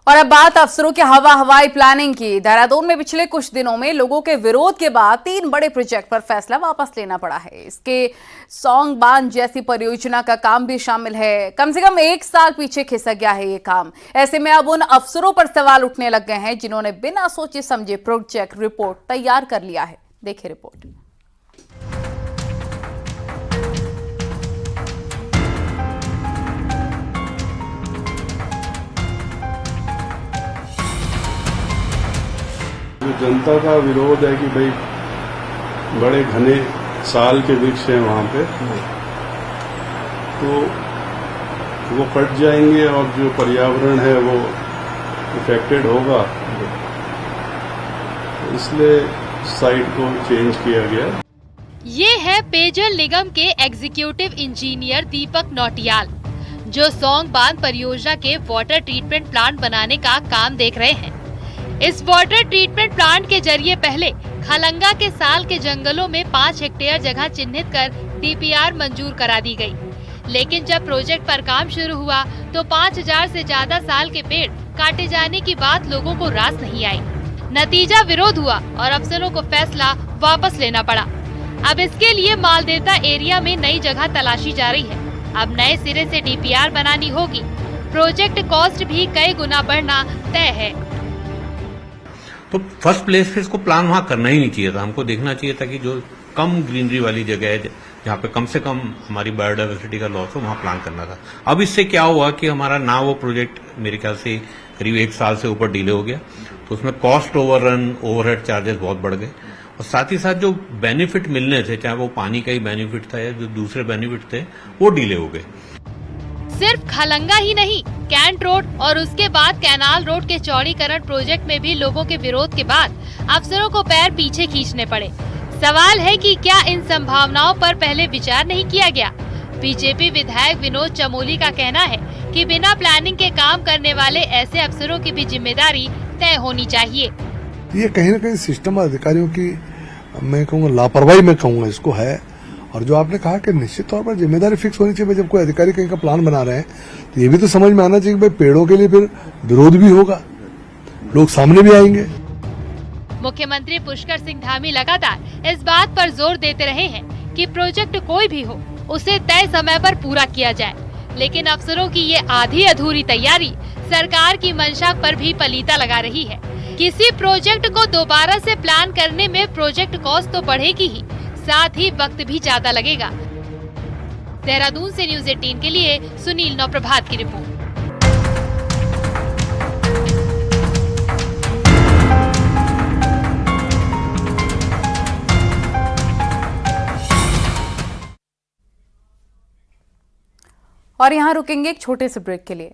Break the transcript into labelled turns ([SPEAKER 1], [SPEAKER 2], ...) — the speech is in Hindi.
[SPEAKER 1] और अब बात अफसरों की हवाई प्लानिंग की। देहरादून में पिछले कुछ दिनों में लोगों के विरोध के बाद 3 बड़े प्रोजेक्ट पर फैसला वापस लेना पड़ा है। इसके सौंग बांध जैसी परियोजना का काम भी शामिल है। कम से कम 1 साल पीछे खिसक गया है ये काम। ऐसे में अब उन अफसरों पर सवाल उठने लग गए हैं जिन्होंने बिना सोचे समझे प्रोजेक्ट रिपोर्ट तैयार कर लिया है। देखिए रिपोर्ट।
[SPEAKER 2] जनता का विरोध है कि भाई बड़े घने साल के वृक्ष हैं वहां पे, तो वो कट जाएंगे और जो पर्यावरण है वो इफेक्टेड होगा, इसलिए साइट को चेंज किया गया।
[SPEAKER 3] ये है पेयजल निगम के एग्जीक्यूटिव इंजीनियर दीपक नौटियाल, जो सौंग बांध परियोजना के वाटर ट्रीटमेंट प्लांट बनाने का काम देख रहे हैं। इस वाटर ट्रीटमेंट प्लांट के जरिए पहले खलंगा के साल के जंगलों में 5 हेक्टेयर जगह चिन्हित कर डीपीआर मंजूर करा दी गई। लेकिन जब प्रोजेक्ट पर काम शुरू हुआ तो 5000 से ज्यादा साल के पेड़ काटे जाने की बात लोगों को रास नहीं आई। नतीजा विरोध हुआ और अफसरों को फैसला वापस लेना पड़ा। अब इसके लिए मालदेवता एरिया में नई जगह तलाशी जा रही है। अब नए सिरे से डीपीआर बनानी होगी। प्रोजेक्ट कॉस्ट भी कई गुना बढ़ना तय है।
[SPEAKER 4] तो फर्स्ट प्लेस पे इसको प्लान वहां करना ही नहीं चाहिए था। हमको देखना चाहिए था कि जो कम ग्रीनरी वाली जगह है, जहाँ पे कम से कम हमारी बायोडाइवर्सिटी का लॉस हो, वहां प्लान करना था। अब इससे क्या हुआ कि हमारा ना वो प्रोजेक्ट मेरे ख्याल से करीब 1 साल से ऊपर डिले हो गया, तो उसमें कॉस्ट ओवररन, ओवरहेड चार्जेस बहुत बढ़ गए और साथ ही साथ जो बेनिफिट मिलने थे, चाहे वो पानी का ही बेनिफिट था या जो दूसरे बेनिफिट थे, वो डिले हो गए।
[SPEAKER 3] सिर्फ खलंगा ही नहीं, कैंट रोड और उसके बाद कैनाल रोड के चौड़ीकरण प्रोजेक्ट में भी लोगों के विरोध के बाद अफसरों को पैर पीछे खींचने पड़े। सवाल है कि क्या इन संभावनाओं पर पहले विचार नहीं किया गया? बीजेपी विधायक विनोद चमोली का कहना है कि बिना प्लानिंग के काम करने वाले ऐसे अफसरों की भी जिम्मेदारी तय होनी चाहिए।
[SPEAKER 5] ये कहीं न कहीं सिस्टम अधिकारियों की, मैं कहूँगा लापरवाही में कहूँगा इसको है। और जो आपने कहा कि निश्चित तौर पर जिम्मेदारी फिक्स होनी चाहिए। जब कोई अधिकारी कहीं का प्लान बना रहे हैं तो ये भी तो समझ में आना चाहिए कि भाई पेड़ों के लिए फिर विरोध भी होगा, लोग सामने भी आएंगे।
[SPEAKER 3] मुख्यमंत्री पुष्कर सिंह धामी लगातार इस बात पर जोर देते रहे हैं कि प्रोजेक्ट कोई भी हो उसे तय समय पर पूरा किया जाए, लेकिन अफसरों की ये आधी अधूरी तैयारी सरकार की मंशा पर भी पलीता लगा रही है। किसी प्रोजेक्ट को दोबारा से प्लान करने में प्रोजेक्ट कॉस्ट तो बढ़ेगी ही, साथ ही वक्त भी ज्यादा लगेगा। देहरादून से न्यूज़ 18 के लिए सुनील नौप्रभात की रिपोर्ट।
[SPEAKER 1] और यहाँ रुकेंगे एक छोटे से ब्रेक के लिए।